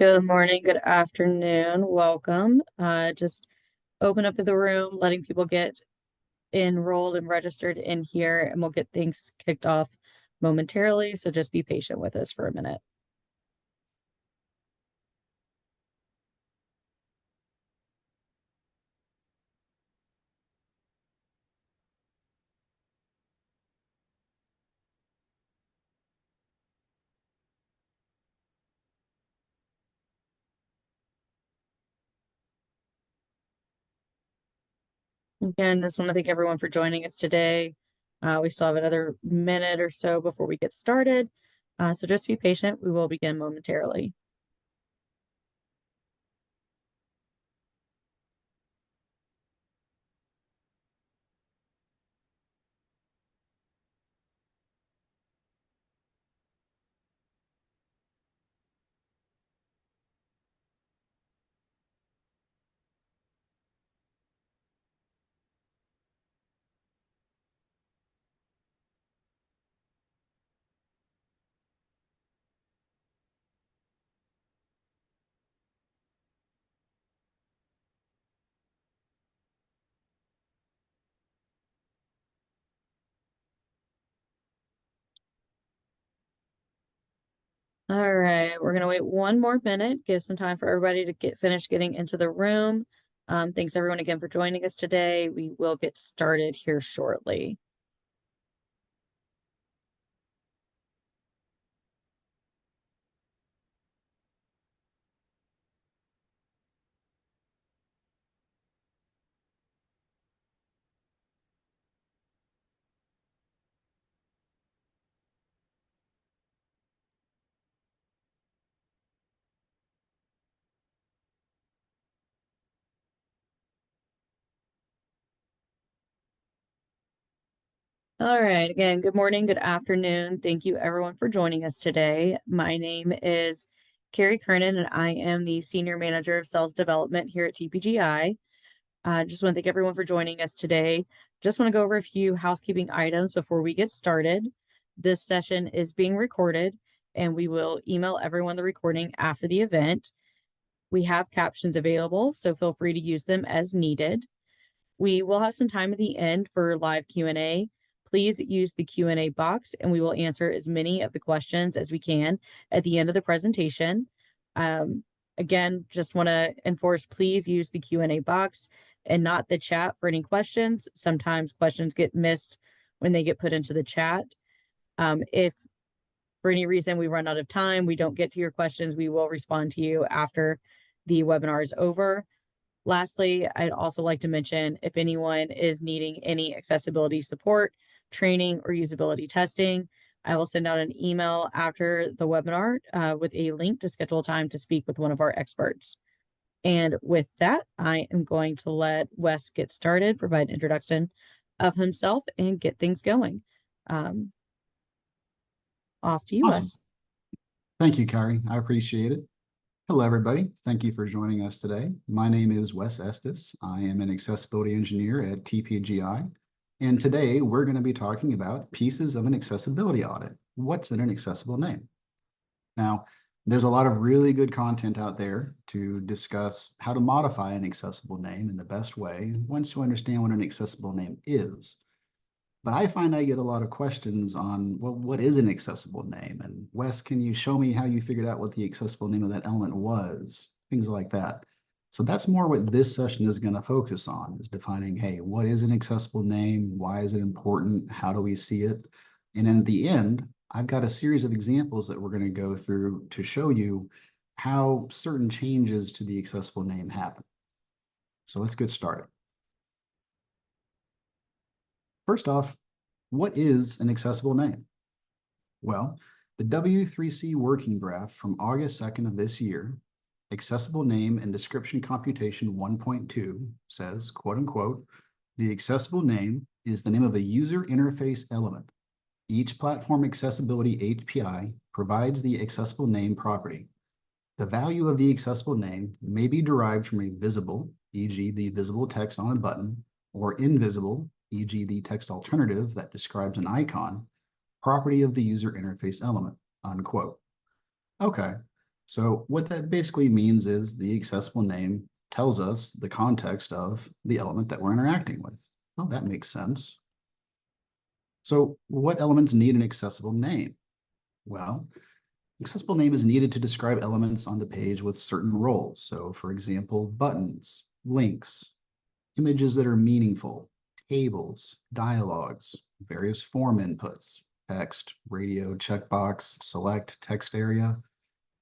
Good morning, good afternoon, welcome. Just open up the room, letting people get enrolled and registered in here, and we'll get things kicked off momentarily. So just be patient with us for a minute. Again, just want to thank everyone for joining us today. We still have another minute or so before we get started. So just be patient. We will begin momentarily. All right, we're gonna wait one more minute, give some time for everybody to get finished getting into the room. Thanks everyone again for joining us today. We will get started here shortly. All right, again, good morning, good afternoon. Thank you everyone for joining us today. My name is Carrie Kernan, and I am the Senior Manager of Sales Development here at TPGI. Just want to thank everyone for joining us today. Just want to go over a few housekeeping items before we get started. This session is being recorded, and we will email everyone the recording after the event. We have captions available, so feel free to use them as needed. We will have some time at the end for live Q&A. Please use the Q&A box, and we will answer as many of the questions as we can at the end of the presentation. Again, just want to enforce, please use the Q&A box and not the chat for any questions. Sometimes questions get missed when they get put into the chat. If for any reason we run out of time, we don't get to your questions, we will respond to you after the webinar is over. Lastly, I'd also like to mention if anyone is needing any accessibility support, training, or usability testing, I will send out an email after the webinar with a link to schedule time to speak with one of our experts. And with that, I am going to let Wes get started, provide an introduction of himself, and get things going. Off to you, Awesome. Wes. Thank you, Carrie. I appreciate it. Hello, everybody. Thank you for joining us today. My name is Wes Estes. I am an accessibility engineer at TPGI. And today we're going to be talking about pieces of an accessibility audit. What's in an accessible name? Now, there's a lot of really good content out there to discuss how to modify an accessible name in the best way once you understand what an accessible name is. But I find I get a lot of questions on, well, what is an accessible name? And Wes, can you show me how you figured out what the accessible name of that element was? Things like that. So that's more what this session is going to focus on, is defining, hey, what is an accessible name? Why is it important? How do we see it? And in the end, I've got a series of examples that we're going to go through to show you how certain changes to the accessible name happen. So let's get started. First off, what is an accessible name? Well, the W3C working draft from August 2nd of this year, Accessible Name and Description Computation 1.2 says, quote unquote, the accessible name is the name of a user interface element. Each platform accessibility API provides the accessible name property. The value of the accessible name may be derived from a visible, e.g. the visible text on a button, or invisible, e.g. the text alternative that describes an icon, property of the user interface element, unquote. Okay, So what that basically means is the accessible name tells us the context of the element that we're interacting with. Oh, that makes sense. So what elements need an accessible name? Well, accessible name is needed to describe elements on the page with certain roles. So for example, buttons, links, images that are meaningful, tables, dialogues, various form inputs, text, radio, checkbox, select, text area,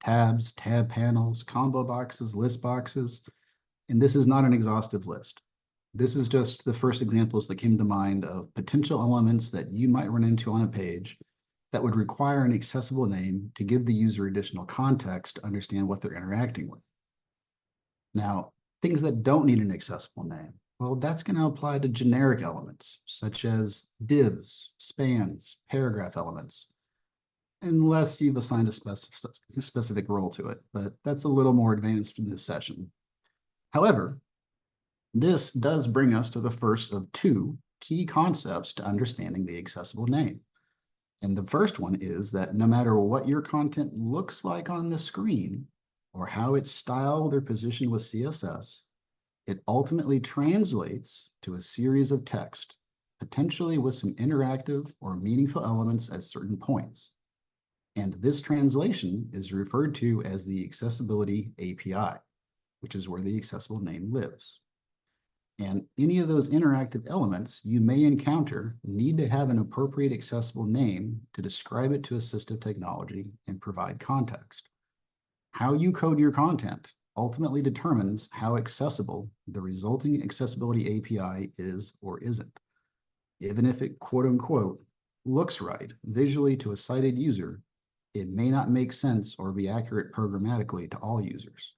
tabs, tab panels, combo boxes, list boxes, and this is not an exhaustive list. This is just the first examples that came to mind of potential elements that you might run into on a page that would require an accessible name to give the user additional context to understand what they're interacting with. Now, things that don't need an accessible name, well, that's going to apply to generic elements such as divs, spans, paragraph elements, unless you've assigned a specific role to it, but that's a little more advanced in this session. However, this does bring us to the first of two key concepts to understanding the accessible name. And the first one is that no matter what your content looks like on the screen or how it's styled or positioned with CSS, it ultimately translates to a series of text, potentially with some interactive or meaningful elements at certain points. And this translation is referred to as the Accessibility API, which is where the accessible name lives. And any of those interactive elements you may encounter need to have an appropriate accessible name to describe it to assistive technology and provide context. How you code your content ultimately determines how accessible the resulting accessibility API is or isn't. Even if it quote unquote looks right visually to a sighted user, it may not make sense or be accurate programmatically to all users.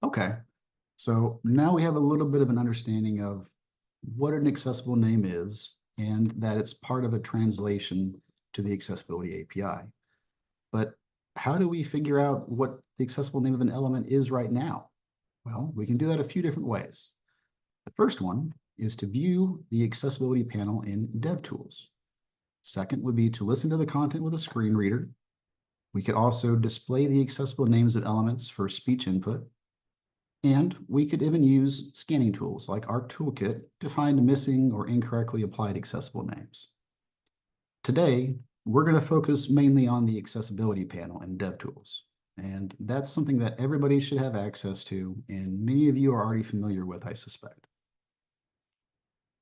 Okay. So now we have a little bit of an understanding of what an accessible name is and that it's part of a translation to the Accessibility API. But how do we figure out what the accessible name of an element is right now? Well, we can do that a few different ways. The first one is to view the accessibility panel in DevTools. Second would be to listen to the content with a screen reader. We could also display the accessible names of elements for speech input. And we could even use scanning tools like ArcToolkit to find missing or incorrectly applied accessible names. Today, we're going to focus mainly on the accessibility panel in DevTools. And that's something that everybody should have access to, and many of you are already familiar with, I suspect.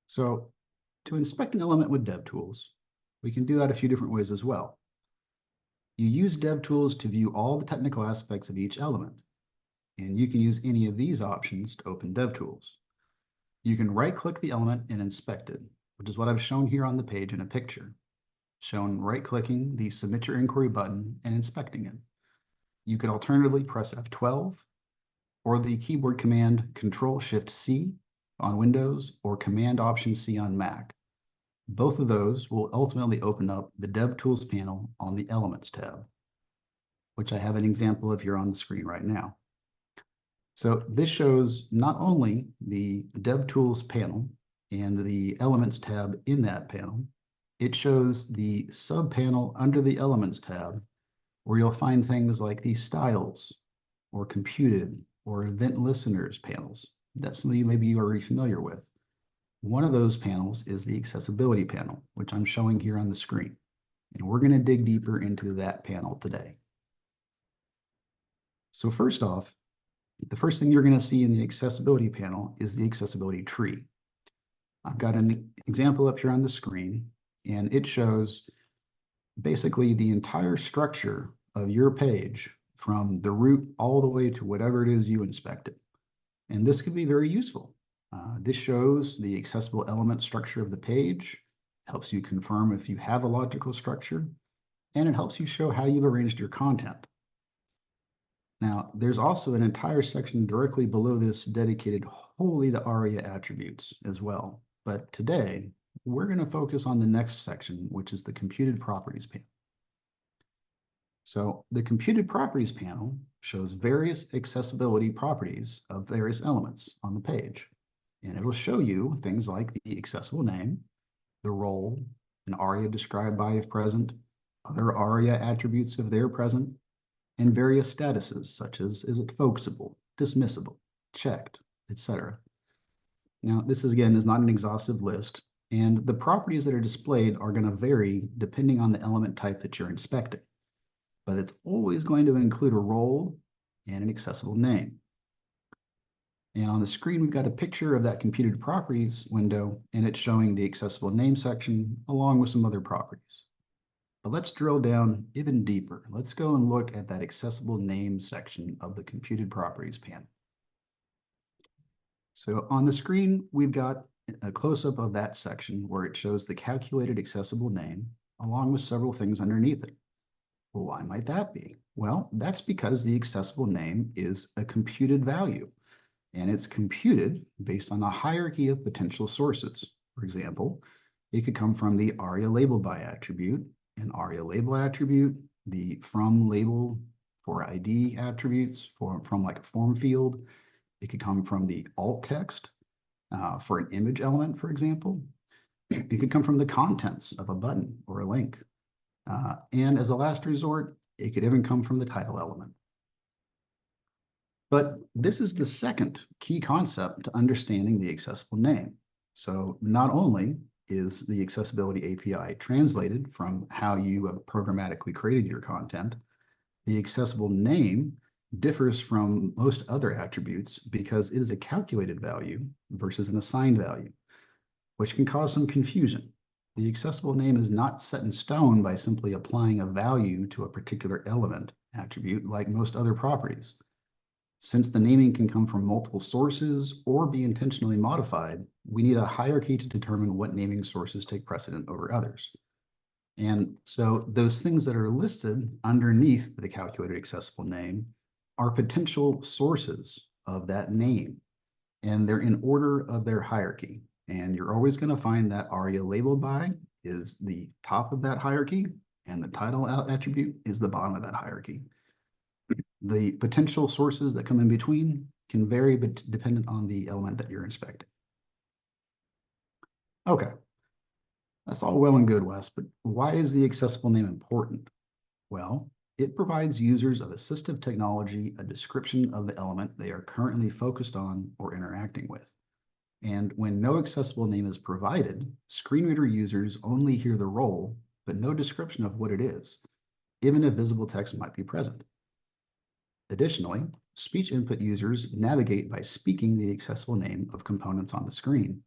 So to inspect an element with DevTools, we can do that a few different ways as well. You use DevTools to view all the technical aspects of each element. And you can use any of these options to open DevTools. You can right-click the element and inspect it, which is what I've shown here on the page in a picture. Shown right-clicking the Submit Your Inquiry button and inspecting it. You could alternatively press F12 or the keyboard command Control-Shift-C on Windows or Command-Option-C on Mac. Both of those will ultimately open up the DevTools panel on the Elements tab, which I have an example of here on the screen right now. So this shows not only the DevTools panel and the Elements tab in that panel, it shows the sub-panel under the Elements tab, where you'll find things like the Styles, or Computed, or Event Listeners panels. That's something maybe you are already familiar with. One of those panels is the Accessibility panel, which I'm showing here on the screen. And we're going to dig deeper into that panel today. So first off, the first thing you're going to see in the accessibility panel is the accessibility tree. I've got an example up here on the screen, and it shows basically the entire structure of your page from the root all the way to whatever it is you inspected. And this could be very useful. This shows the accessible element structure of the page, helps you confirm if you have a logical structure, and it helps you show how you've arranged your content. Now, there's also an entire section directly below this dedicated wholly to ARIA attributes as well. But today, we're going to focus on the next section, which is the Computed Properties panel. So the Computed Properties panel shows various accessibility properties of various elements on the page. And it'll show you things like the accessible name, the role, an ARIA described by if present, other ARIA attributes if they're present, and various statuses such as is it focusable, dismissible, checked, etc. Now, this again is not an exhaustive list, and the properties that are displayed are going to vary depending on the element type that you're inspecting, but it's always going to include a role and an accessible name. And on the screen, we've got a picture of that computed properties window, and it's showing the accessible name section along with some other properties. But let's drill down even deeper. Let's go and look at that accessible name section of the computed properties panel. So on the screen, we've got a close-up of that section where it shows the calculated accessible name along with several things underneath it. Well, why might that be? Well, that's because the accessible name is a computed value, and it's computed based on a hierarchy of potential sources. For example, it could come from the ARIA label by attribute, an ARIA label attribute, the from label for ID attributes from like a form field. It could come from the alt text for an image element, for example. It could come from the contents of a button or a link. And as a last resort, it could even come from the title element. But this is the second key concept to understanding the accessible name. So not only is the accessibility API translated from how you have programmatically created your content, the accessible name differs from most other attributes because it is a calculated value versus an assigned value, which can cause some confusion. The accessible name is not set in stone by simply applying a value to a particular element attribute like most other properties. Since the naming can come from multiple sources or be intentionally modified, we need a hierarchy to determine what naming sources take precedent over others. And so those things that are listed underneath the calculated accessible name are potential sources of that name, and they're in order of their hierarchy. And you're always going to find that ARIA labeled by is the top of that hierarchy, and the title attribute is the bottom of that hierarchy. The potential sources that come in between can vary, but dependent on the element that you're inspecting. Okay, that's all well and good, Wes, but why is the accessible name important? Well, it provides users of assistive technology a description of the element they are currently focused on or interacting with. And when no accessible name is provided, screen reader users only hear the role, but no description of what it is, even if visible text might be present. Additionally, speech input users navigate by speaking the accessible name of components on the screen.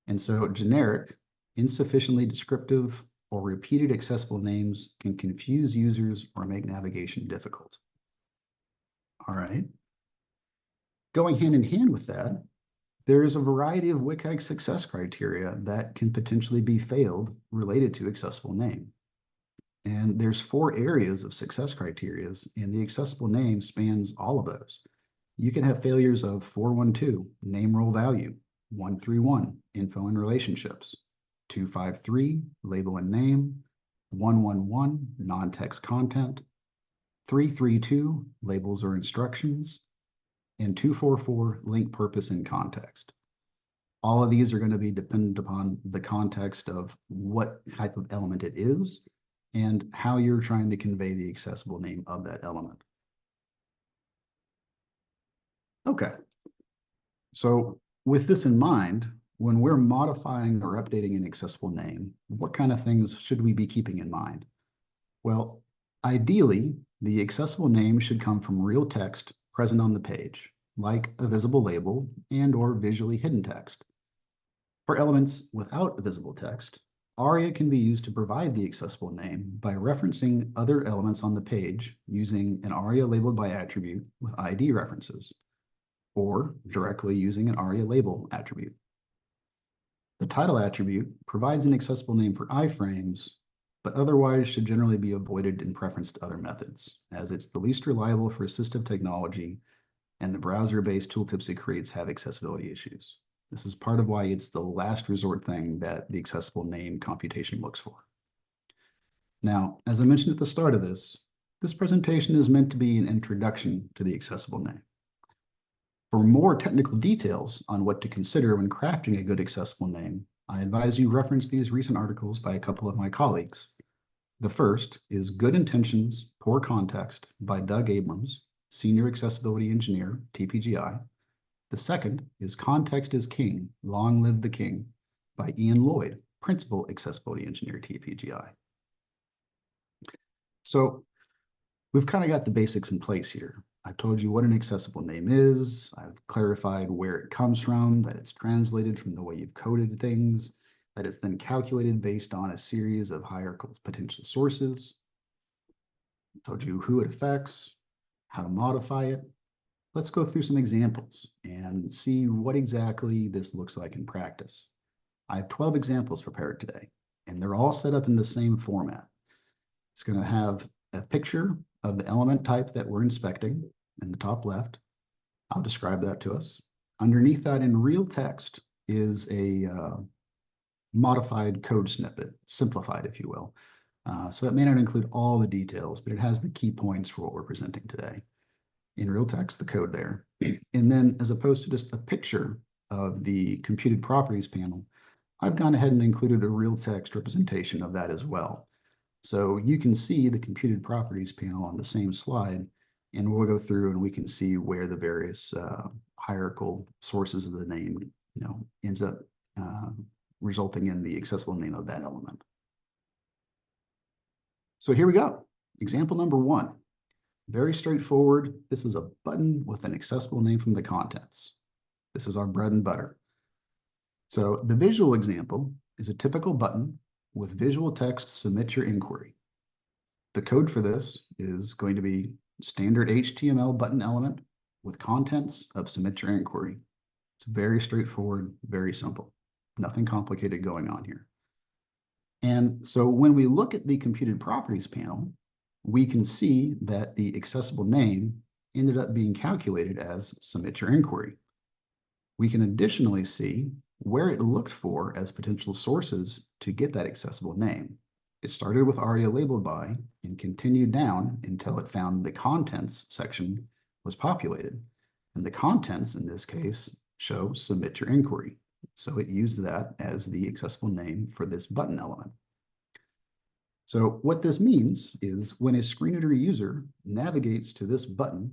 And so generic, insufficiently descriptive, or repeated accessible names can confuse users or make navigation difficult. All right. Going hand in hand with that, there is a variety of WCAG success criteria that can potentially be failed related to accessible name. And there's 4 areas of success criteria, and the accessible name spans all of those. You can have failures of 412, name role value, 131, info and relationships, 253, label and name, 111, non-text content, 332, labels or instructions, and 244, link purpose and context. All of these are going to be dependent upon the context of what type of element it is and how you're trying to convey the accessible name of that element. Okay, so with this in mind, when we're modifying or updating an accessible name, what kind of things should we be keeping in mind? Well, ideally, the accessible name should come from real text present on the page, like a visible label and or visually hidden text. For elements without a visible text, ARIA can be used to provide the accessible name by referencing other elements on the page using an ARIA labeled by attribute with ID references, or directly using an ARIA label attribute. The title attribute provides an accessible name for iframes, but otherwise should generally be avoided in preference to other methods, as it's the least reliable for assistive technology, and the browser-based tooltips it creates have accessibility issues. This is part of why it's the last resort thing that the accessible name computation looks for. Now, as I mentioned at the start of this presentation is meant to be an introduction to the accessible name. For more technical details on what to consider when crafting a good accessible name, I advise you reference these recent articles by a couple of my colleagues. The first is Good Intentions, Poor Context by Doug Abrams, Senior Accessibility Engineer, TPGI. The second is Context is King, Long Live the King by Ian Lloyd, Principal Accessibility Engineer, TPGI. So we've kind of got the basics in place here. I've told you what an accessible name is. I've clarified where it comes from, that it's translated from the way you've coded things, that it's then calculated based on a series of hierarchical potential sources. I've told you who it affects, how to modify it. Let's go through some examples and see what exactly this looks like in practice. I have 12 examples prepared today, and they're all set up in the same format. It's going to have a picture of the element type that we're inspecting in the top left. I'll describe that to us. Underneath that in real text is a modified code snippet, simplified, if you will. So it may not include all the details, but it has the key points for what we're presenting today. In real text, the code there. And then as opposed to just a picture of the computed properties panel, I've gone ahead and included a real text representation of that as well. So you can see the computed properties panel on the same slide, and we'll go through and we can see where the various hierarchical sources of the name, ends up resulting in the accessible name of that element. So here we go. Example number 1. Very straightforward. This is a button with an accessible name from the contents. This is our bread and butter. So the visual example is a typical button with visual text, submit your inquiry. The code for this is going to be standard HTML button element with contents of submit your inquiry. It's very straightforward, very simple. Nothing complicated going on here. And so when we look at the computed properties panel, we can see that the accessible name ended up being calculated as submit your inquiry. We can additionally see where it looked for as potential sources to get that accessible name. It started with ARIA labeled by and continued down until it found the contents section was populated. And the contents in this case show submit your inquiry. So it used that as the accessible name for this button element. So what this means is when a screen reader user navigates to this button,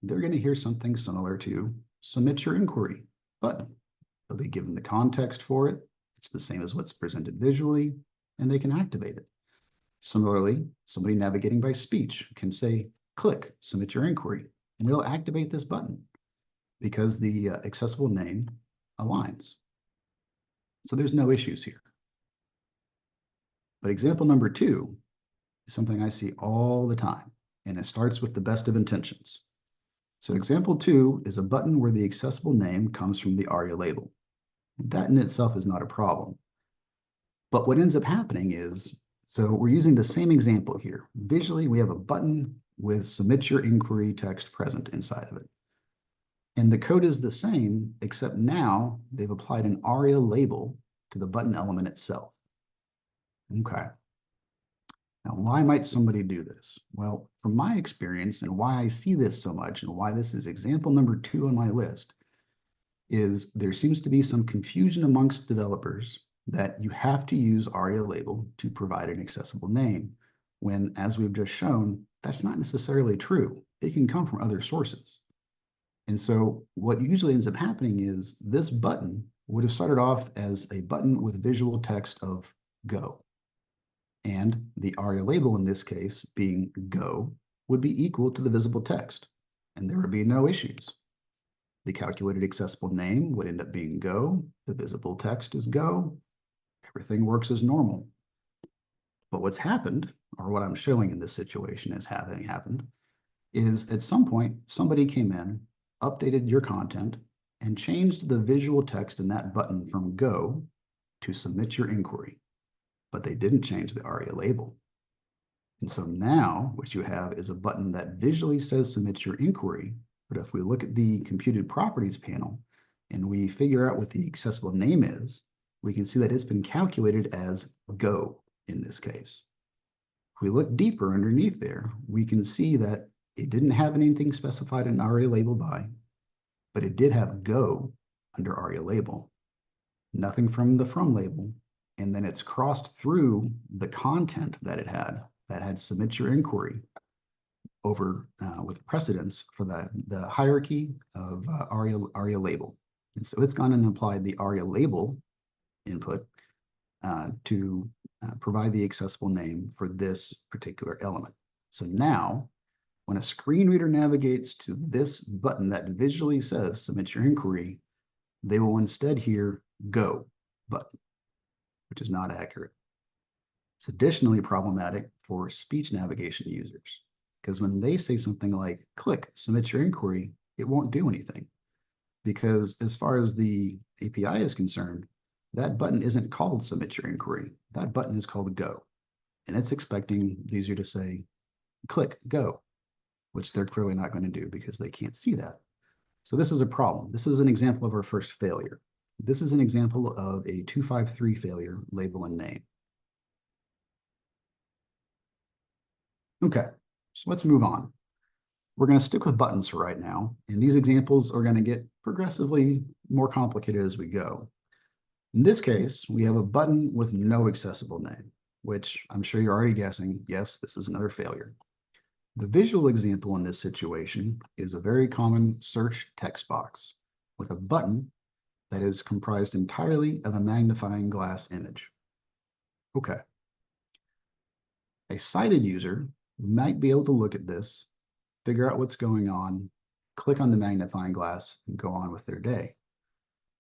they're going to hear something similar to submit your inquiry button. They'll be given the context for it. It's the same as what's presented visually, and they can activate it. Similarly, somebody navigating by speech can say, click, submit your inquiry, and it'll activate this button because the accessible name aligns. So there's no issues here. But example number 2 is something I see all the time, and it starts with the best of intentions. So example 2 is a button where the accessible name comes from the ARIA label. That in itself is not a problem. But what ends up happening is, so we're using the same example here. Visually, we have a button with submit your inquiry text present inside of it. And the code is the same, except now they've applied an ARIA label to the button element itself. Okay. Now, why might somebody do this? Well, from my experience and why I see this so much and why this is example number 2 on my list is there seems to be some confusion amongst developers that you have to use ARIA label to provide an accessible name, when, as we've just shown, that's not necessarily true. It can come from other sources. And so what usually ends up happening is this button would have started off as a button with visual text of go. And the ARIA label in this case, being go, would be equal to the visible text, and there would be no issues. The calculated accessible name would end up being go, the visible text is go, everything works as normal. But what's happened, or what I'm showing in this situation as having happened, is at some point somebody came in, updated your content, and changed the visual text in that button from go to submit your inquiry. But they didn't change the ARIA label. And so now what you have is a button that visually says submit your inquiry, but if we look at the computed properties panel and we figure out what the accessible name is, we can see that it's been calculated as go in this case. If we look deeper underneath there, we can see that it didn't have anything specified in ARIA label by, but it did have go under ARIA label. Nothing from the from label, and then it's crossed through the content that it had that had submit your inquiry over with precedence for the hierarchy of ARIA label. And so it's gone and applied the ARIA label input to provide the accessible name for this particular element. So now, when a screen reader navigates to this button that visually says submit your inquiry, they will instead hear go button, which is not accurate. It's additionally problematic for speech navigation users, because when they say something like click submit your inquiry, it won't do anything. Because as far as the API is concerned, that button isn't called submit your inquiry. That button is called go. And it's expecting the user to say, click go, which they're clearly not going to do because they can't see that. So this is a problem. This is an example of our first failure. This is an example of a 253 failure, label and name. Okay, so let's move on. We're going to stick with buttons for right now, and these examples are going to get progressively more complicated as we go. In this case, we have a button with no accessible name, which I'm sure you're already guessing, yes, this is another failure. The visual example in this situation is a very common search text box with a button that is comprised entirely of a magnifying glass image. Okay. A sighted user might be able to look at this, figure out what's going on, click on the magnifying glass, and go on with their day.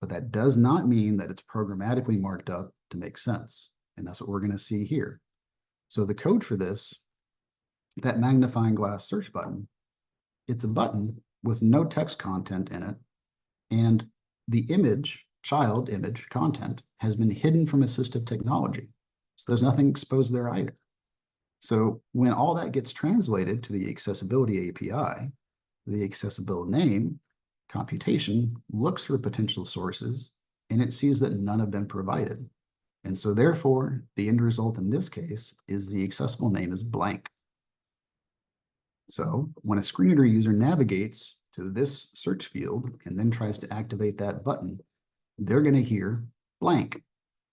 But that does not mean that it's programmatically marked up to make sense. And that's what we're going to see here. So the code for this, that magnifying glass search button, it's a button with no text content in it. And the image, child image content, has been hidden from assistive technology. So there's nothing exposed there either. So when all that gets translated to the accessibility API, the accessible name computation looks for potential sources, and it sees that none have been provided. And so therefore, the end result in this case is the accessible name is blank. So when a screen reader user navigates to this search field and then tries to activate that button, they're going to hear blank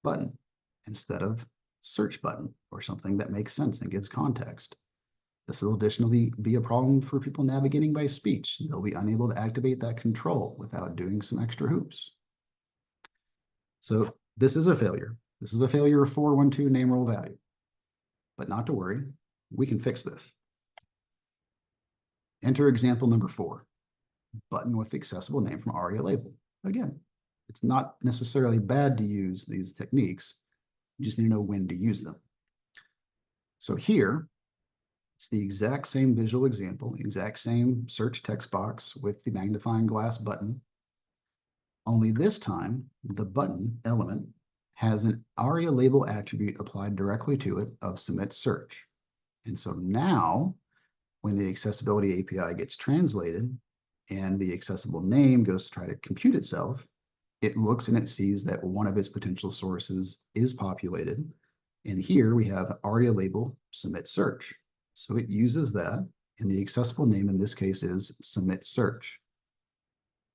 button instead of search button or something that makes sense and gives context. This will additionally be a problem for people navigating by speech. They'll be unable to activate that control without doing some extra hoops. So this is a failure. This is a failure of 412 name role value. But not to worry, we can fix this. Enter example number 4, button with accessible name from ARIA label. Again, it's not necessarily bad to use these techniques. You just need to know when to use them. So here, it's the exact same visual example, exact same search text box with the magnifying glass button. Only this time, the button element has an ARIA label attribute applied directly to it of submit search. And so now, when the accessibility API gets translated and the accessible name goes to try to compute itself, it looks and it sees that one of its potential sources is populated. And here we have ARIA label submit search. So it uses that, and the accessible name in this case is submit search.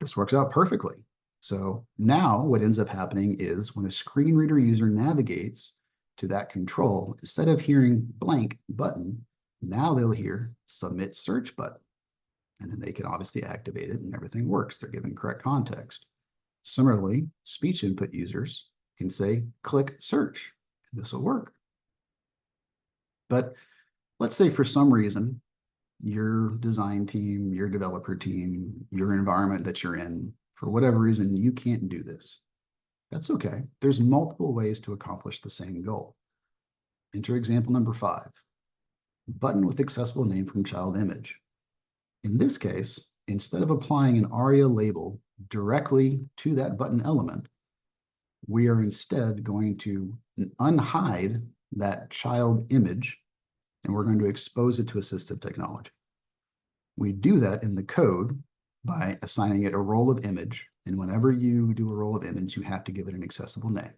This works out perfectly. So now what ends up happening is when a screen reader user navigates to that control, instead of hearing blank button, now they'll hear submit search button. And then they can obviously activate it and everything works. They're given correct context. Similarly, speech input users can say click search, and this will work. But let's say for some reason, your design team, your developer team, your environment that you're in, for whatever reason, you can't do this. That's okay. There's multiple ways to accomplish the same goal. Enter example number 5, button with accessible name from child image. In this case, instead of applying an ARIA label directly to that button element, we are instead going to unhide that child image, and we're going to expose it to assistive technology. We do that in the code by assigning it a role of image. And whenever you do a role of image, you have to give it an accessible name.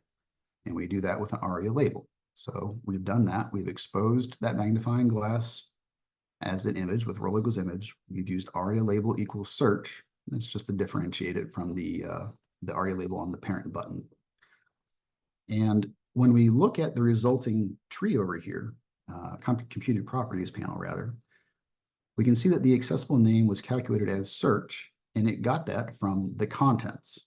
And we do that with an ARIA label. So we've done that. We've exposed that magnifying glass as an image with role equals image. We've used ARIA label equals search. That's just to differentiate it from the ARIA label on the parent button. And when we look at the resulting tree over here, computed properties panel rather, we can see that the accessible name was calculated as search, and it got that from the contents.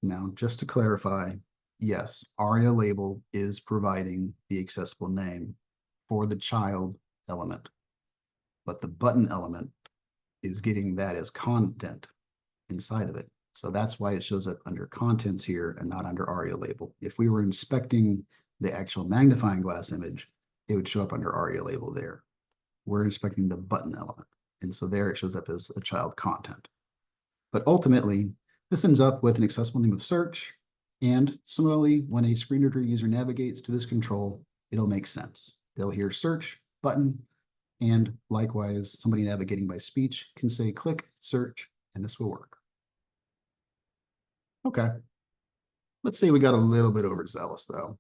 Now, just to clarify, yes, ARIA label is providing the accessible name for the child element, but the button element is getting that as content inside of it. So that's why it shows up under contents here and not under ARIA label. If we were inspecting the actual magnifying glass image, it would show up under ARIA label there. We're inspecting the button element. And so there it shows up as a child content. But ultimately, this ends up with an accessible name of search. And similarly, when a screen reader user navigates to this control, it'll make sense. They'll hear search button, and likewise, somebody navigating by speech can say click, search, and this will work. Okay. Let's say we got a little bit overzealous though.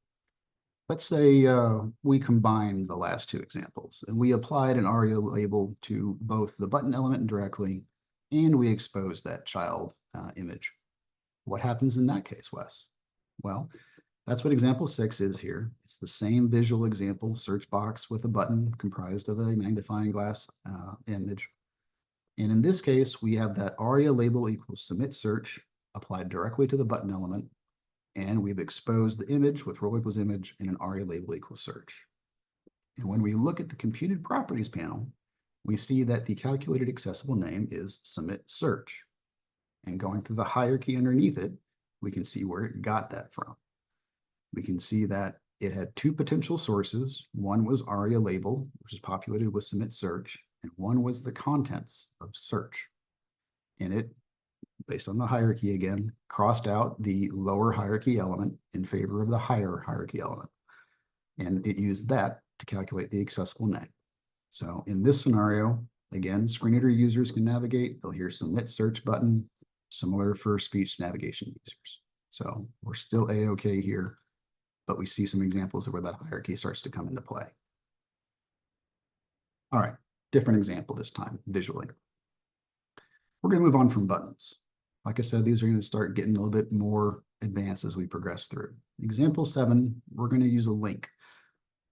Let's say we combined the last two examples and we applied an ARIA label to both the button element directly, and we exposed that child image. What happens in that case, Wes? Well, that's what example 6 is here. It's the same visual example, search box with a button comprised of a magnifying glass image. And in this case, we have that ARIA label equals submit search applied directly to the button element, and we've exposed the image with role equals image and an ARIA label equals search. And when we look at the computed properties panel, we see that the calculated accessible name is submit search. And going through the hierarchy underneath it, we can see where it got that from. We can see that it had two potential sources. One was ARIA label, which is populated with submit search, and one was the contents of search. And it, based on the hierarchy again, crossed out the lower hierarchy element in favor of the higher hierarchy element. And it used that to calculate the accessible name. So in this scenario, again, screen reader users can navigate. They'll hear submit search button, similar for speech navigation users. So we're still A-OK here, but we see some examples of where that hierarchy starts to come into play. All right, different example this time, visually. We're going to move on from buttons. Like I said, these are going to start getting a little bit more advanced as we progress through. Example 7, we're going to use a link.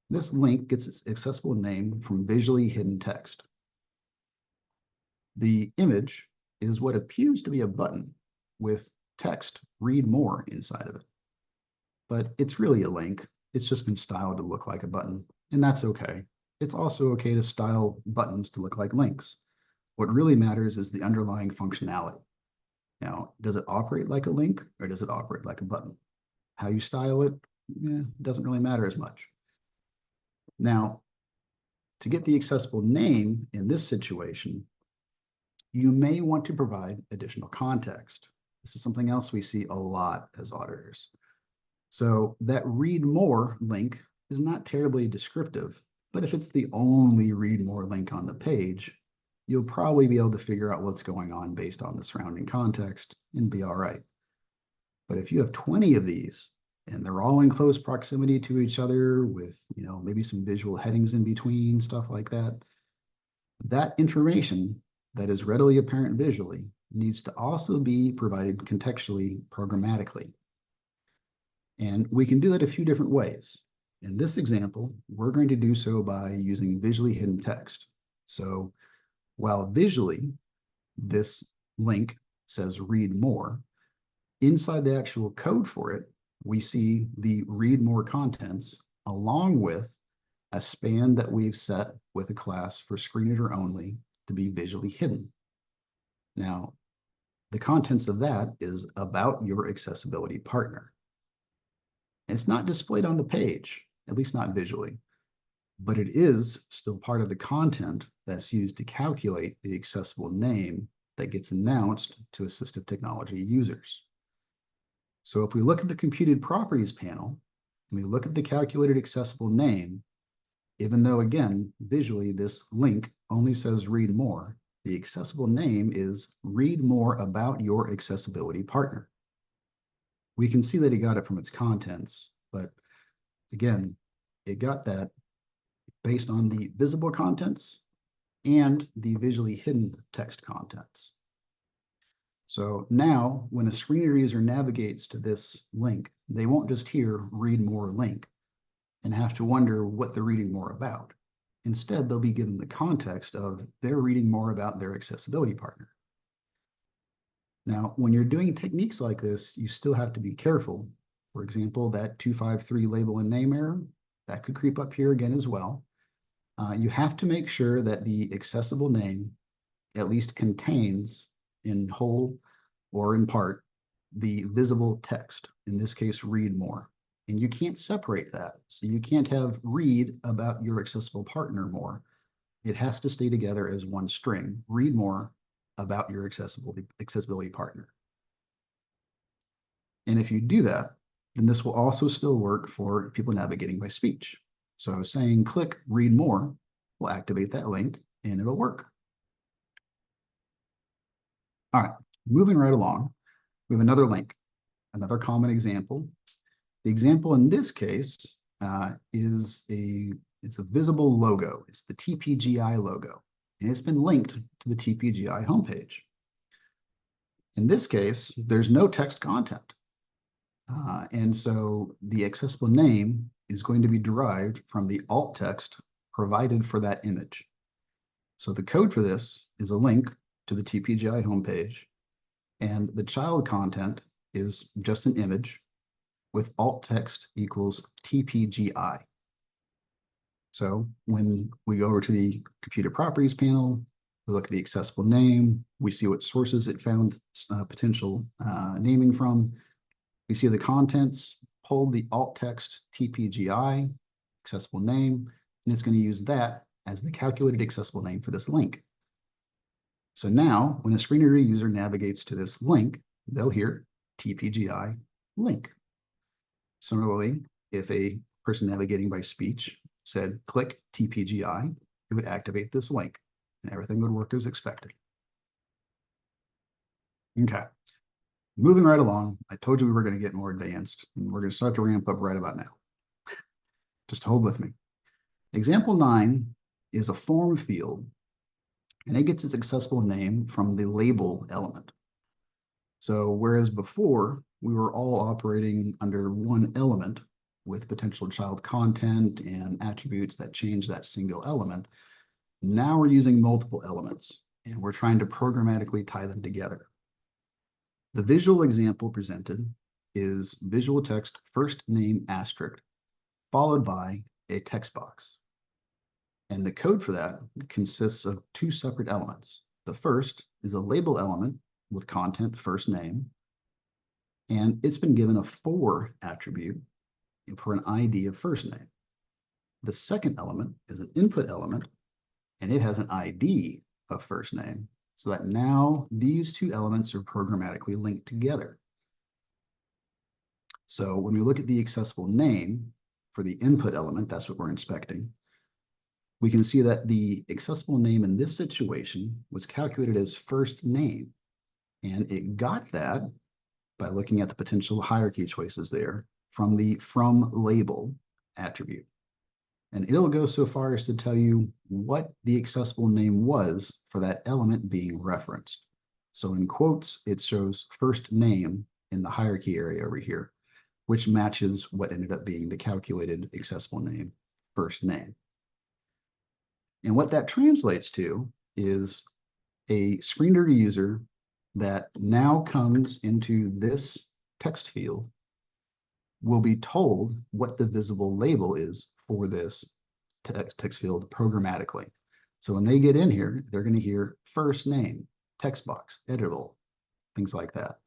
This link gets its accessible name from visually hidden text. The image is what appears to be a button with text read more inside of it. But it's really a link. It's just been styled to look like a button, and that's okay. It's also okay to style buttons to look like links. What really matters is the underlying functionality. Now, does it operate like a link or does it operate like a button? How you style it, doesn't really matter as much. Now, to get the accessible name in this situation, you may want to provide additional context. This is something else we see a lot as auditors. So that read more link is not terribly descriptive, but if it's the only read more link on the page, you'll probably be able to figure out what's going on based on the surrounding context and be all right. But if you have 20 of these and they're all in close proximity to each other with, maybe some visual headings in between, stuff like that, that information that is readily apparent visually needs to also be provided contextually programmatically. And we can do that a few different ways. In this example, we're going to do so by using visually hidden text. So while visually this link says read more, inside the actual code for it, we see the read more contents along with a span that we've set with a class for screen reader only to be visually hidden. Now, the contents of that is about your accessibility partner. And it's not displayed on the page, at least not visually, but it is still part of the content that's used to calculate the accessible name that gets announced to assistive technology users. So if we look at the computed properties panel and we look at the calculated accessible name, even though, again, visually this link only says read more, the accessible name is read more about your accessibility partner. We can see that he got it from its contents, but again, it got that based on the visible contents and the visually hidden text contents. So now when a screen reader user navigates to this link, they won't just hear read more link. and have to wonder what they're reading more about. Instead, they'll be given the context of they're reading more about their accessibility partner. Now, when you're doing techniques like this, you still have to be careful. For example, that 253 label and name error, that could creep up here again as well. You have to make sure that the accessible name at least contains, in whole or in part, the visible text, in this case, read more. And you can't separate that. So you can't have read about your accessible partner more. It has to stay together as one string. Read more about your accessibility partner. And if you do that, then this will also still work for people navigating by speech. So saying click read more will activate that link and it'll work. All right, moving right along, we have another link, another common example. The example in this case it's a visible logo. It's the TPGI logo, and it's been linked to the TPGI homepage. In this case, there's no text content. And so the accessible name is going to be derived from the alt text provided for that image. So the code for this is a link to the TPGI homepage, and the child content is just an image with alt text equals TPGI. So when we go over to the computer properties panel, we look at the accessible name, we see what sources it found potential naming from. We see the contents, pulled the alt text TPGI, accessible name, and it's going to use that as the calculated accessible name for this link. So now when a screen reader user navigates to this link, they'll hear TPGI link. Similarly, if a person navigating by speech said click TPGI, it would activate this link and everything would work as expected. Okay, moving right along. I told you we were going to get more advanced and we're going to start to ramp up right about now. Just hold with me. Example 9 is a form field and it gets its accessible name from the label element. So whereas before we were all operating under one element with potential child content and attributes that change that single element, now we're using multiple elements and we're trying to programmatically tie them together. The visual example presented is visual text first name asterisk followed by a text box. And the code for that consists of two separate elements. The first is a label element with content first name, and it's been given a for attribute for an ID of first name. The second element is an input element, and it has an ID of first name, so that now these two elements are programmatically linked together. So when we look at the accessible name for the input element, that's what we're inspecting, we can see that the accessible name in this situation was calculated as first name. And it got that by looking at the potential hierarchy choices there from the from label attribute. And it'll go so far as to tell you what the accessible name was for that element being referenced. So in quotes, it shows first name in the hierarchy area over here, which matches what ended up being the calculated accessible name, first name. And what that translates to is a screen reader user that now comes into this text field will be told what the visible label is for this text field programmatically. So when they get in here, they're going to hear first name, text box, editable, things like that.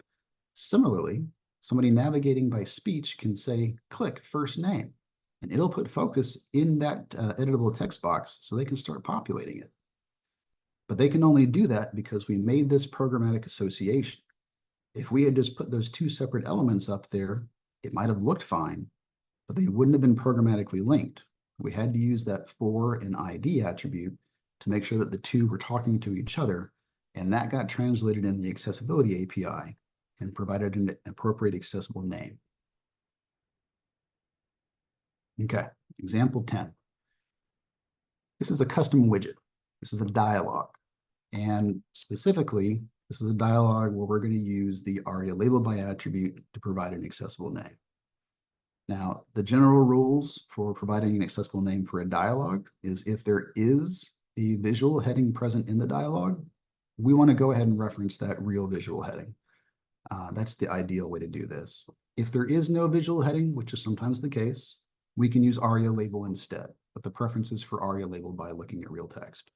Similarly, somebody navigating by speech can say, click first name, and it'll put focus in that editable text box so they can start populating it. But they can only do that because we made this programmatic association. If we had just put those two separate elements up there, it might have looked fine, but they wouldn't have been programmatically linked. We had to use that for and ID attribute to make sure that the two were talking to each other, and that got translated in the accessibility API and provided an appropriate accessible name. Okay, example 10. This is a custom widget. This is a dialog. And specifically, this is a dialog where we're going to use the ARIA label by attribute to provide an accessible name. Now, the general rules for providing an accessible name for a dialogue is if there is a visual heading present in the dialogue, we want to go ahead and reference that real visual heading. That's the ideal way to do this. If there is no visual heading, which is sometimes the case, we can use ARIA label instead, but the preference is for ARIA label by looking at real text.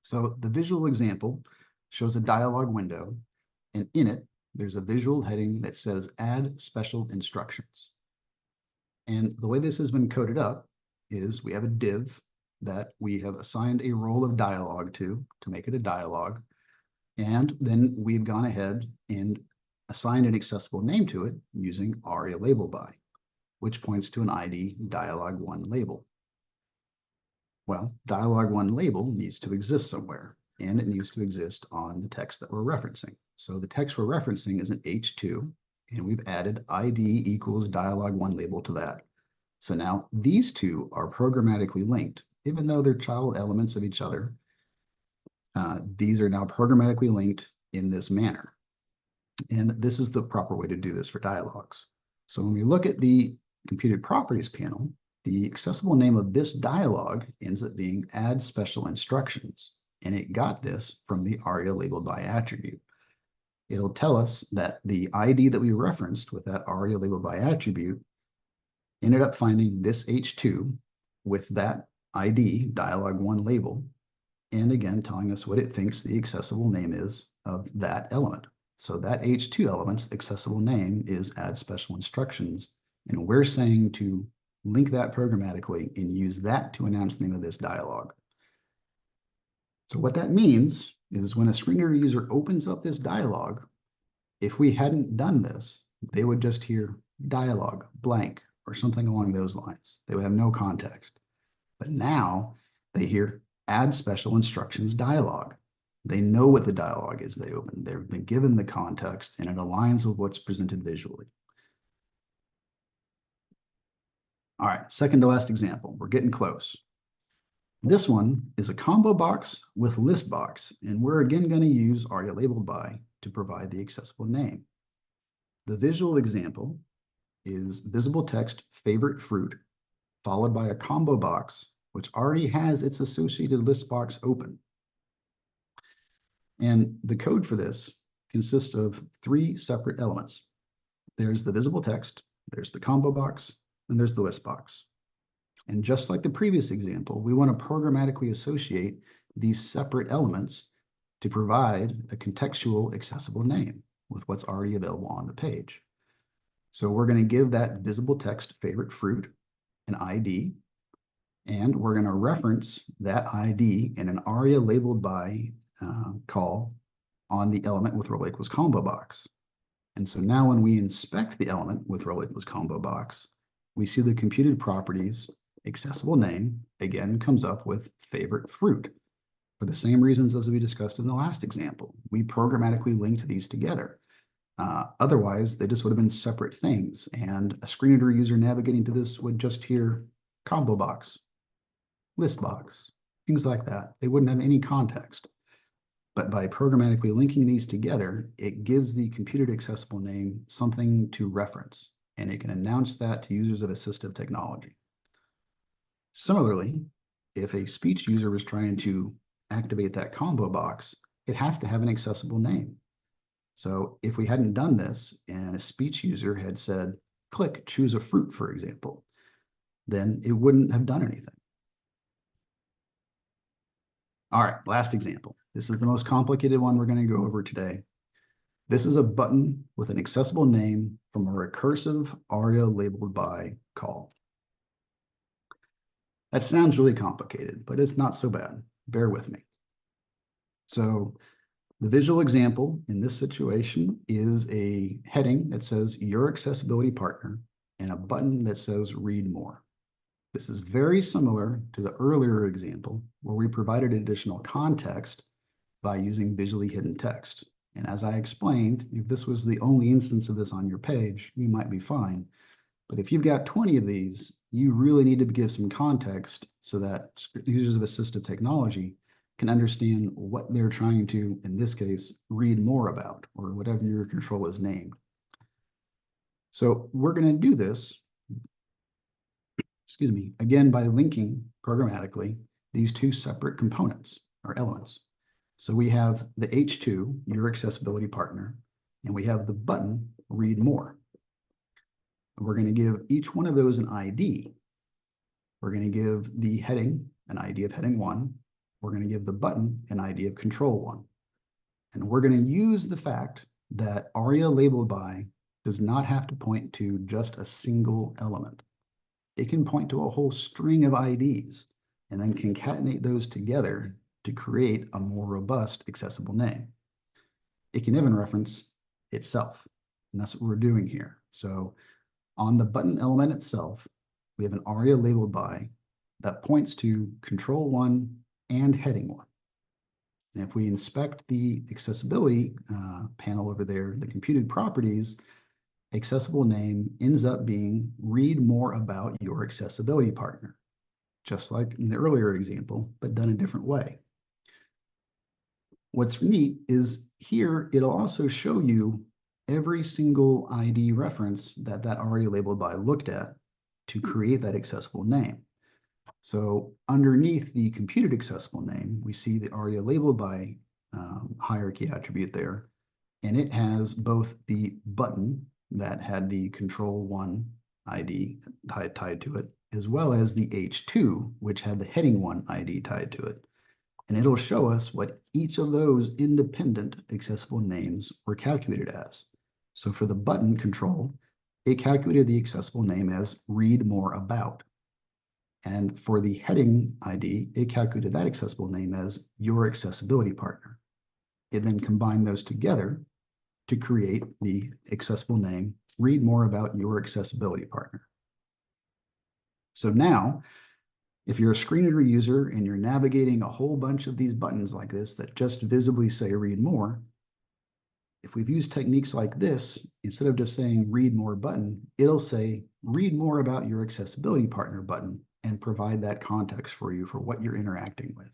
So the visual example shows a dialogue window, and in it, there's a visual heading that says add special instructions. And the way this has been coded up is we have a div that we have assigned a role of dialogue to make it a dialogue. And then we've gone ahead and assigned an accessible name to it using ARIA label by, which points to an ID dialog1 label. Well, dialog1 label needs to exist somewhere, and it needs to exist on the text that we're referencing. So the text we're referencing is an H2, and we've added ID equals dialog1 label to that. So now these two are programmatically linked, even though they're child elements of each other. These are now programmatically linked in this manner. And this is the proper way to do this for dialogues. So when we look at the computed properties panel, the accessible name of this dialog ends up being add special instructions. And it got this from the ARIA labeled by attribute. It'll tell us that the ID that we referenced with that ARIA labeled by attribute ended up finding this H2 with that ID dialog1 label, and again telling us what it thinks the accessible name is of that element. So that H2 element's accessible name is add special instructions, and we're saying to link that programmatically and use that to announce the name of this dialogue. So what that means is when a screen reader user opens up this dialogue, if we hadn't done this, they would just hear dialogue blank or something along those lines. They would have no context. But now they hear add special instructions dialogue. They know what the dialogue is they open. They've been given the context, and it aligns with what's presented visually. All right, second to last example. We're getting close. This one is a combo box with list box, and we're again going to use ARIA labeled by to provide the accessible name. The visual example is visible text favorite fruit, followed by a combo box, which already has its associated list box open. And the code for this consists of three separate elements. There's the visible text, there's the combo box, and there's the list box. And just like the previous example, we want to programmatically associate these separate elements to provide a contextual accessible name with what's already available on the page. So we're going to give that visible text favorite fruit an ID, and we're going to reference that ID in an ARIA labeled by call on the element with role equals combo box. And so now when we inspect the element with role equals combo box, we see the computed properties accessible name again comes up with favorite fruit for the same reasons as we discussed in the last example. We programmatically linked these together. Otherwise, they just would have been separate things, and a screen reader user navigating to this would just hear combo box, list box, things like that. They wouldn't have any context. But by programmatically linking these together, it gives the computed accessible name something to reference, and it can announce that to users of assistive technology. Similarly, if a speech user was trying to activate that combo box, it has to have an accessible name. So if we hadn't done this and a speech user had said, click, choose a fruit, for example, then it wouldn't have done anything. All right, last example. This is the most complicated one we're going to go over today. This is a button with an accessible name from a recursive ARIA labeled by call. That sounds really complicated, but it's not so bad. Bear with me. So the visual example in this situation is a heading that says your accessibility partner and a button that says read more. This is very similar to the earlier example where we provided additional context by using visually hidden text. And as I explained, if this was the only instance of this on your page, you might be fine. But if you've got 20 of these, you really need to give some context so that users of assistive technology can understand what they're trying to, in this case, read more about, or whatever your control is named. So we're going to do this, excuse me, again by linking programmatically these two separate components or elements. So we have the H2, your accessibility partner, and we have the button, read more. And we're going to give each one of those an ID. We're going to give the heading an ID of heading 1. We're going to give the button an ID of control 1. And we're going to use the fact that ARIA labeled by does not have to point to just a single element. It can point to a whole string of IDs and then concatenate those together to create a more robust accessible name. It can even reference itself, and that's what we're doing here. So on the button element itself, we have an ARIA labeled by that points to control 1 and heading 1. And if we inspect the accessibility panel over there, the computed properties, accessible name ends up being read more about your accessibility partner, just like in the earlier example, but done a different way. What's neat is here, it'll also show you every single ID reference that ARIA labeled by looked at to create that accessible name. So underneath the computed accessible name, we see the ARIA labeled by hierarchy attribute there, and it has both the button that had the control 1 ID tied to it, as well as the H2, which had the heading 1 ID tied to it. And it'll show us what each of those independent accessible names were calculated as. So for the button control, it calculated the accessible name as read more about. And for the heading ID, it calculated that accessible name as your accessibility partner. It then combined those together to create the accessible name, read more about your accessibility partner. So now, if you're a screen reader user and you're navigating a whole bunch of these buttons like this that just visibly say read more, if we've used techniques like this, instead of just saying read more button, it'll say read more about your accessibility partner button and provide that context for you for what you're interacting with.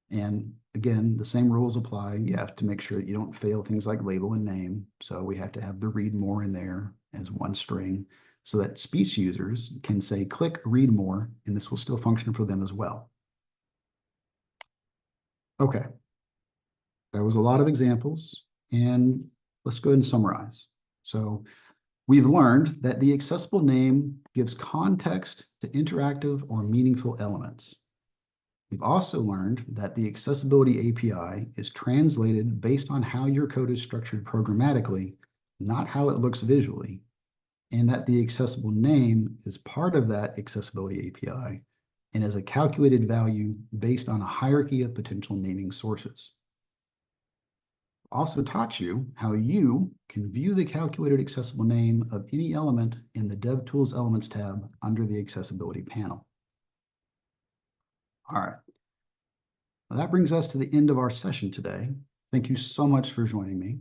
And again, the same rules apply. You have to make sure that you don't fail things like label and name. So we have to have the read more in there as one string so that speech users can say click read more, and this will still function for them as well. Okay, there was a lot of examples, and let's go ahead and summarize. So we've learned that the accessible name gives context to interactive or meaningful elements. We've also learned that the accessibility API is translated based on how your code is structured programmatically, not how it looks visually, and that the accessible name is part of that accessibility API and is a calculated value based on a hierarchy of potential naming sources. Also taught you how you can view the calculated accessible name of any element in the DevTools Elements tab under the Accessibility panel. All right. Well, that brings us to the end of our session today. Thank you so much for joining me.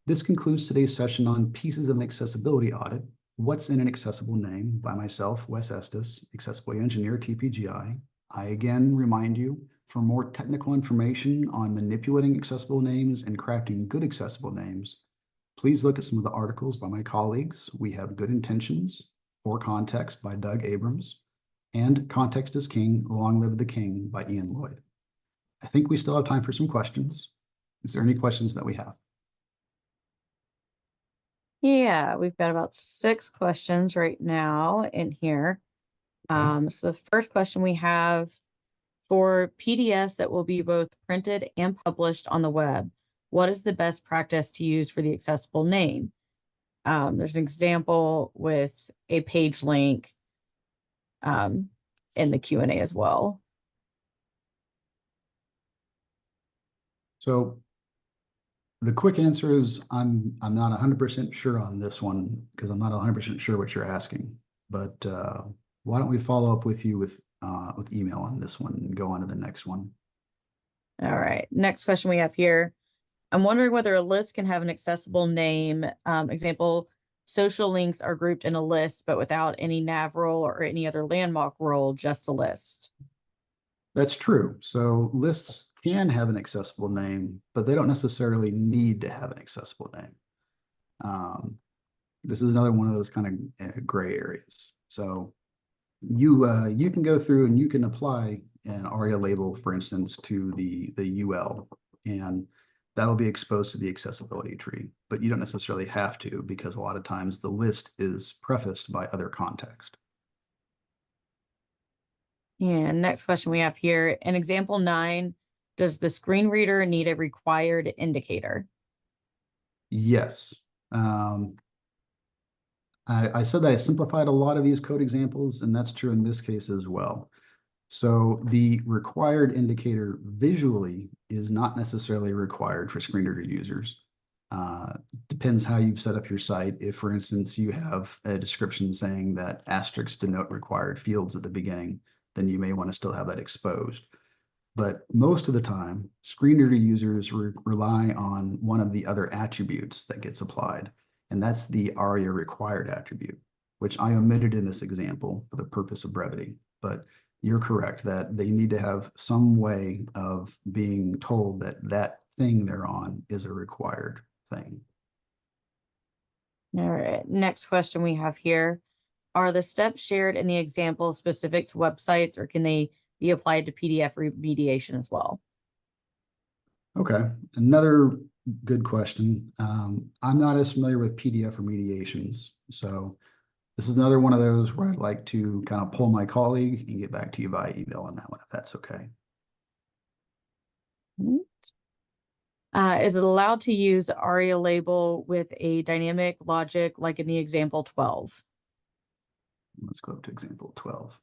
This concludes today's session on Pieces of an Accessibility Audit, What's in an Accessible Name by myself, Wes Estes, Accessibility Engineer, TPGI. I again remind you, for more technical information on manipulating accessible names and crafting good accessible names, please look at some of the articles by my colleagues. We have Good Intentions for Context by Doug Abrams and Context is King, Long Live the King by Ian Lloyd. I think we still have time for some questions. Is there any questions that we have? Yeah, we've got about 6 questions right now in here. So the first question we have, for PDFs that will be both printed and published on the web, what is the best practice to use for the accessible name? There's an example with a page link in the Q&A as well. So the quick answer is I'm not 100% sure on this one because I'm not 100% sure what you're asking. But why don't we follow up with you with email on this one and go on to the next one. All right. Next question we have here. I'm wondering whether a list can have an accessible name. Example, social links are grouped in a list, but without any nav role or any other landmark role, just a list. That's true. So lists can have an accessible name, but they don't necessarily need to have an accessible name. This is another one of those kind of gray areas. So you can go through and you can apply an ARIA label, for instance, to the UL, and that'll be exposed to the accessibility tree, but you don't necessarily have to, because a lot of times the list is prefaced by other context. And next question we have here, in example 9, does the screen reader need a required indicator? Yes. I said that I simplified a lot of these code examples, and that's true in this case as well. So the required indicator visually is not necessarily required for screen reader users. Depends how you've set up your site. If, for instance, you have a description saying that asterisks denote required fields at the beginning, then you may want to still have that exposed. But most of the time, screen reader users rely on one of the other attributes that gets applied, and that's the ARIA required attribute, which I omitted in this example for the purpose of brevity. But you're correct that they need to have some way of being told that that thing they're on is a required thing. All right, next question we have here. Are the steps shared in the example specific to websites, or can they be applied to PDF remediation as well? Okay, another good question. I'm not as familiar with PDF remediations, so this is another one of those where I'd like to kind of pull my colleague and get back to you via email on that one, if that's okay. Is it allowed to use ARIA label with a dynamic logic like in the example 12? Let's go up to example 12.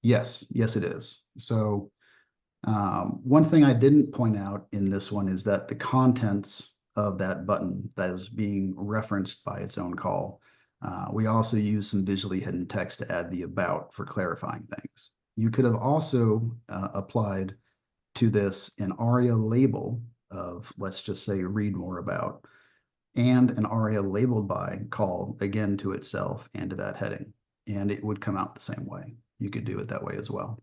Yes, it is. So one thing I didn't point out in this one is that the contents of that button that is being referenced by its own call, we also use some visually hidden text to add the about for clarifying things. You could have also applied to this an ARIA label of, let's just say, read more about, and an ARIA labeled by call again to itself and to that heading, and it would come out the same way. You could do it that way as well.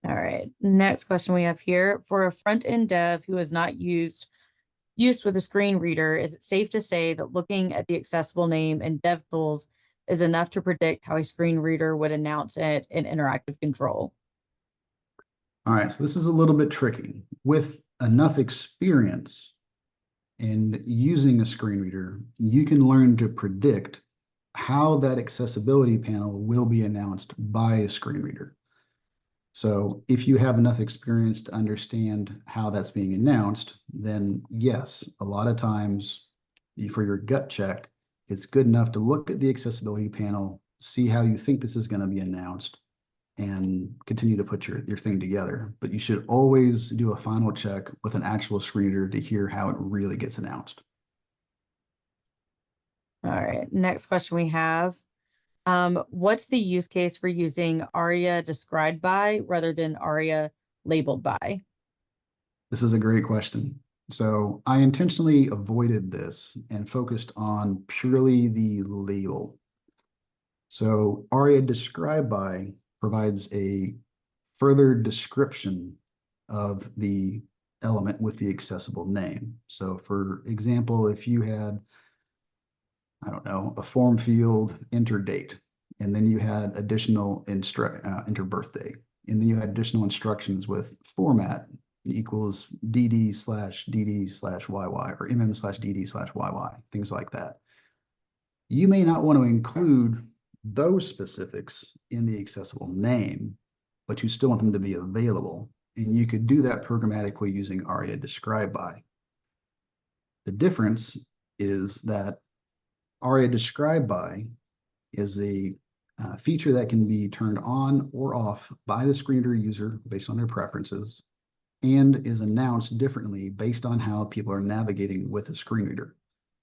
All right, next question we have here. For a front-end dev who has not used with a screen reader, is it safe to say that looking at the accessible name in DevTools is enough to predict how a screen reader would announce it in interactive control? All right, so this is a little bit tricky. With enough experience in using a screen reader, you can learn to predict how that accessibility panel will be announced by a screen reader. So if you have enough experience to understand how that's being announced, then yes, a lot of times for your gut check, it's good enough to look at the accessibility panel, see how you think this is going to be announced, and continue to put your thing together. But you should always do a final check with an actual screen reader to hear how it really gets announced. All right, next question we have. What's the use case for using ARIA described by rather than ARIA labeled by? This is a great question. So I intentionally avoided this and focused on purely the label. So ARIA described by provides a further description of the element with the accessible name. So for example, if you had, I don't know, a form field, enter date, and then you had additional enter birthday, and then you had additional instructions with format equals dd/dd/yy or mm/dd/yy, things like that. You may not want to include those specifics in the accessible name, but you still want them to be available. And you could do that programmatically using ARIA describe by. The difference is that ARIA describe by is a feature that can be turned on or off by the screen reader user based on their preferences, and is announced differently based on how people are navigating with a screen reader.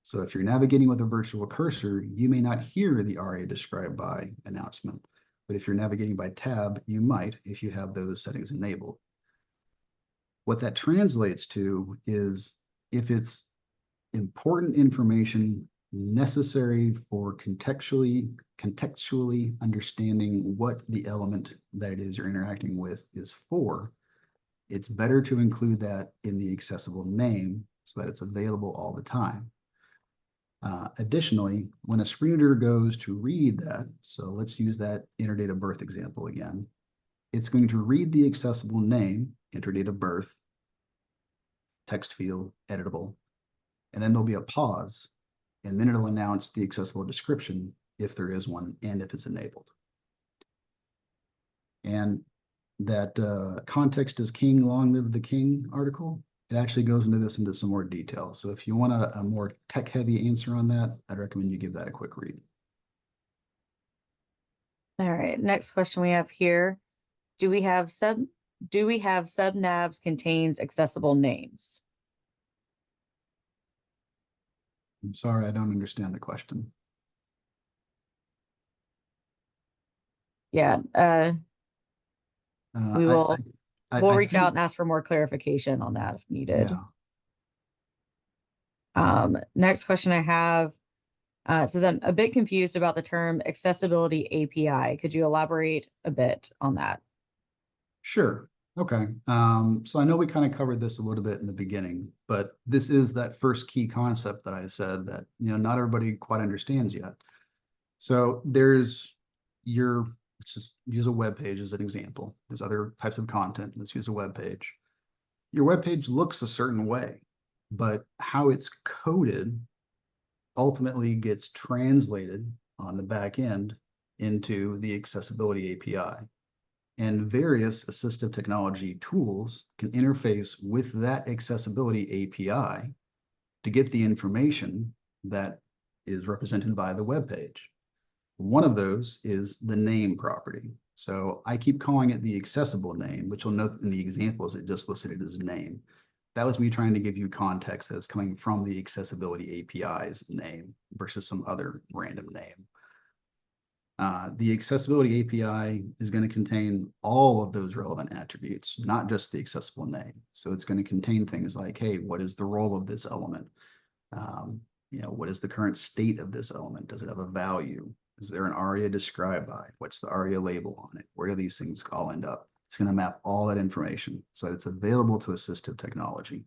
So if you're navigating with a virtual cursor, you may not hear the ARIA describe by announcement, but if you're navigating by tab, you might if you have those settings enabled. What that translates to is if it's important information necessary for contextually understanding what the element that it is you're interacting with is for, it's better to include that in the accessible name so that it's available all the time. Additionally, when a screen reader goes to read that, so let's use that enter date of birth example again, it's going to read the accessible name, enter date of birth, text field, editable, and then there'll be a pause, and then it'll announce the accessible description if there is one and if it's enabled. And that context is king, long live the king article, it actually goes into some more detail. So if you want a more tech heavy answer on that, I'd recommend you give that a quick read. All right, next question we have here. Do we have subnavs contains accessible names? I'm sorry, I don't understand the question. Yeah, we will we'll reach out and ask for more clarification on that if needed. Yeah. Next question I have, it says I'm a bit confused about the term accessibility API. Could you elaborate a bit on that? Sure. Okay. So I know we kind of covered this a little bit in the beginning, but this is that first key concept that I said that, not everybody quite understands yet. So there's let's just use a web page as an example. There's other types of content. Let's use a web page. Your web page looks a certain way, but how it's coded ultimately gets translated on the back end into the accessibility API. And various assistive technology tools can interface with that accessibility API to get the information that is represented by the web page. One of those is the name property. So I keep calling it the accessible name, which you'll note in the examples it just listed it as name. That was me trying to give you context that's coming from the accessibility API's name versus some other random name. The accessibility API is going to contain all of those relevant attributes, not just the accessible name. So it's going to contain things like, hey, what is the role of this element? What is the current state of this element? Does it have a value? Is there an ARIA described by? What's the ARIA label on it? Where do these things all end up? It's going to map all that information so it's available to assistive technology.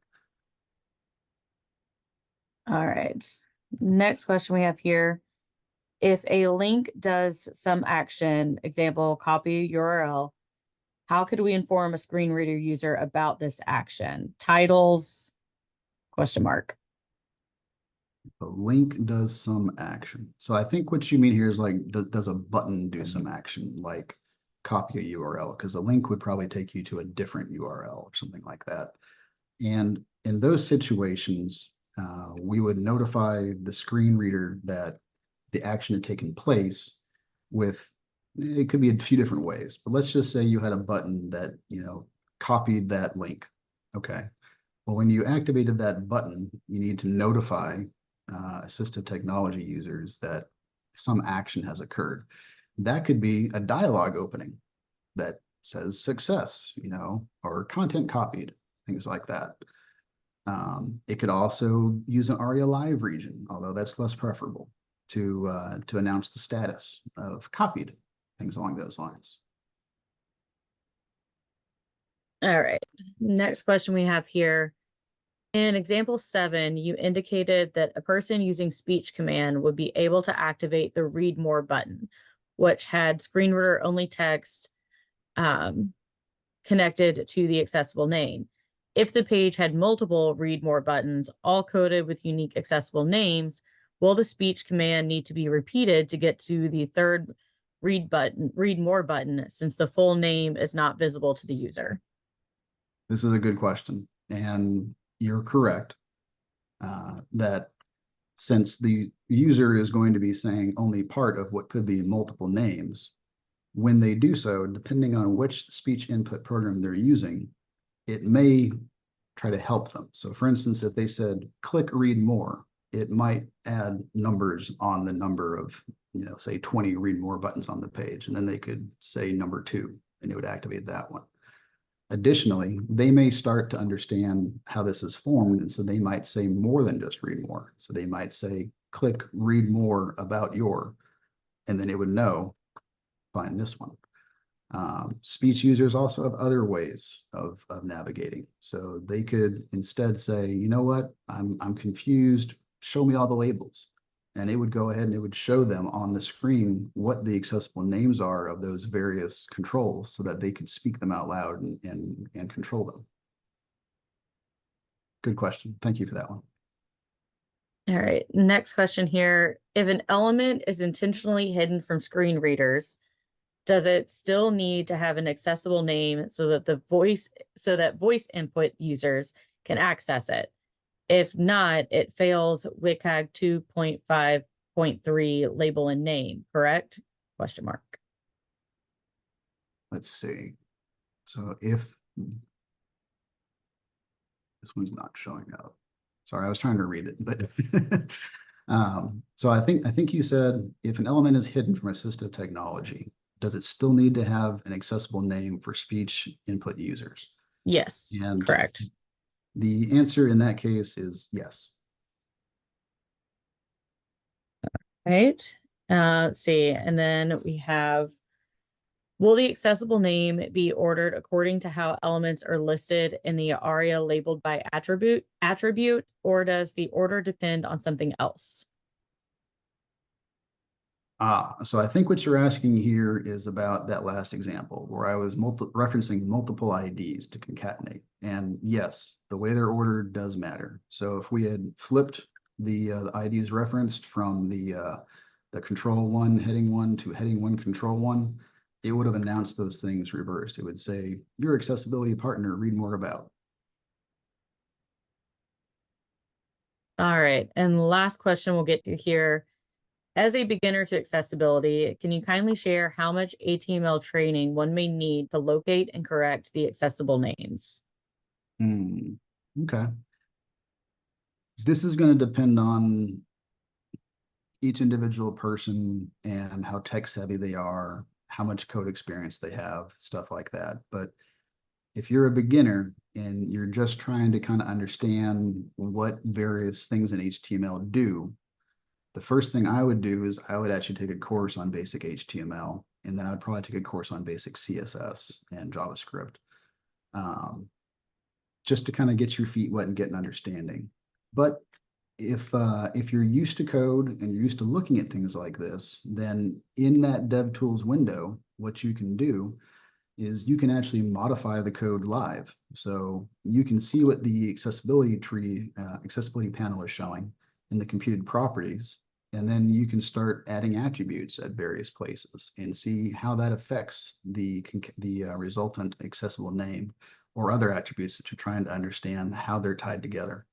All right. Next question we have here. If a link does some action, example, copy URL, how could we inform a screen reader user about this action? Titles, question mark. A link does some action. So I think what you mean here is like, does a button do some action, like copy a URL? Because a link would probably take you to a different URL or something like that. And in those situations, we would notify the screen reader that the action had taken place with, it could be a few different ways, but let's just say you had a button that, copied that link. Okay. Well, when you activated that button, you need to notify assistive technology users that some action has occurred. That could be a dialog opening that says success, or content copied, things like that. It could also use an ARIA live region, although that's less preferable, to announce the status of copied, things along those lines. All right. Next question we have here. In example 7, you indicated that a person using speech command would be able to activate the read more button, which had screen reader only text connected to the accessible name. If the page had multiple read more buttons, all coded with unique accessible names, will the speech command need to be repeated to get to the third read more button, since the full name is not visible to the user? This is a good question, and you're correct that since the user is going to be saying only part of what could be multiple names, when they do so, depending on which speech input program they're using, it may try to help them. So for instance, if they said click read more, it might add numbers on the number of, say 20 read more buttons on the page, and then they could say number 2 and it would activate that one. Additionally, they may start to understand how this is formed, and so they might say more than just read more. So they might say, click read more about your, and then it would know, find this one. Speech users also have other ways of navigating. So they could instead say, you know what, I'm confused. Show me all the labels. And it would go ahead and it would show them on the screen what the accessible names are of those various controls so that they could speak them out loud and control them. Good question. Thank you for that one. All right, next question here. If an element is intentionally hidden from screen readers, does it still need to have an accessible name so that voice input users can access it? If not, it fails WCAG 2.5.3 label and name, correct? Question mark. Let's see. So if this one's not showing up. Sorry, I was trying to read it, but so I think you said if an element is hidden from assistive technology, does it still need to have an accessible name for speech input users? Yes, And correct. the answer in that case is yes. Right. Let's see. And then we have, will the accessible name be ordered according to how elements are listed in the ARIA labeled by attribute, or does the order depend on something else? So I think what you're asking here is about that last example where I was referencing multiple IDs to concatenate. And yes, the way they're ordered does matter. So if we had flipped the IDs referenced from the control one, heading one to heading one, control one, it would have announced those things reversed. It would say, your accessibility partner, read more about. All right. And last question we'll get to here. As a beginner to accessibility, can you kindly share how much HTML training one may need to locate and correct the accessible names? Okay. This is going to depend on each individual person and how tech savvy they are, how much code experience they have, stuff like that. But if you're a beginner and you're just trying to kind of understand what various things in HTML do, the first thing I would do is I would actually take a course on basic HTML, and then I'd probably take a course on basic CSS and JavaScript, just to kind of get your feet wet and get an understanding. But if you're used to code and you're used to looking at things like this, then in that DevTools window, what you can do is you can actually modify the code live. So you can see what the accessibility panel is showing in the computed properties. And then you can start adding attributes at various places and see how that affects the resultant accessible name or other attributes that you're trying to understand how they're tied together.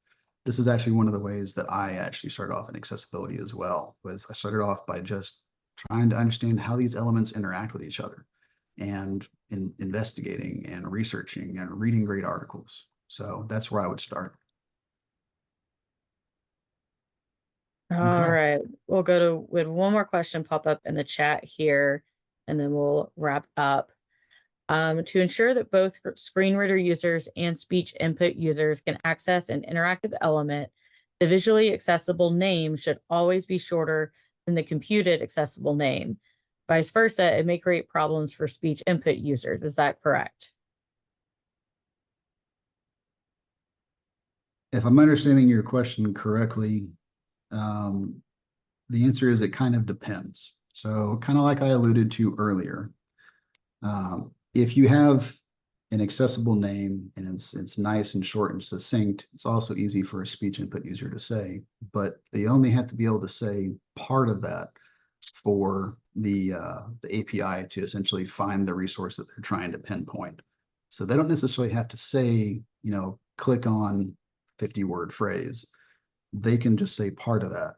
This is actually one of the ways that I actually started off in accessibility as well, was I started off by just trying to understand how these elements interact with each other and investigating and researching and reading great articles. So that's where I would start. All right, we'll go to with one more question pop up in the chat here, and then we'll wrap up. To ensure that both screen reader users and speech input users can access an interactive element, the visually accessible name should always be shorter than the computed accessible name. Vice versa, it may create problems for speech input users. Is that correct? If I'm understanding your question correctly, the answer is it kind of depends. So kind of like I alluded to earlier, if you have an accessible name and it's nice and short and succinct, it's also easy for a speech input user to say, but they only have to be able to say part of that for the API to essentially find the resource that they're trying to pinpoint. So they don't necessarily have to say, click on 50-word phrase. They can just say part of that.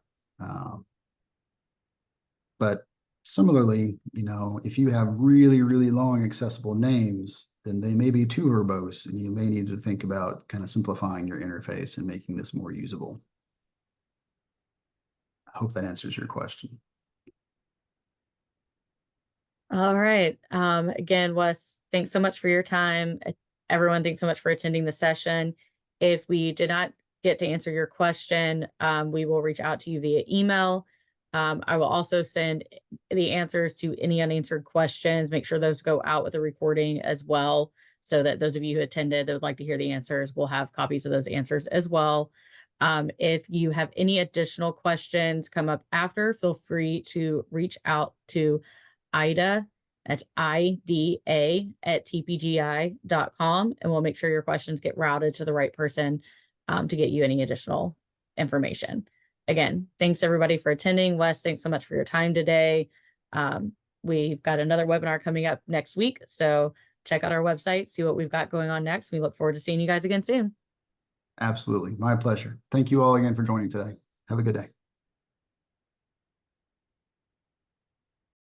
But similarly, if you have really, really long accessible names, then they may be too verbose, and you may need to think about kind of simplifying your interface and making this more usable. I hope that answers your question. All right. Again, Wes, thanks so much for your time. Everyone, thanks so much for attending the session. If we did not get to answer your question, we will reach out to you via email. I will also send the answers to any unanswered questions. Make sure those go out with a recording as well, so that those of you who attended that would like to hear the answers will have copies of those answers as well. If you have any additional questions come up after, feel free to reach out to Ida, that's IDA at tpgi.com, and we'll make sure your questions get routed to the right person to get you any additional information. Again, thanks everybody for attending. Wes, thanks so much for your time today. We've got another webinar coming up next week, so check out our website, see what we've got going on next. We look forward to seeing you guys again soon. Absolutely. My pleasure. Thank you all again for joining today. Have a good day.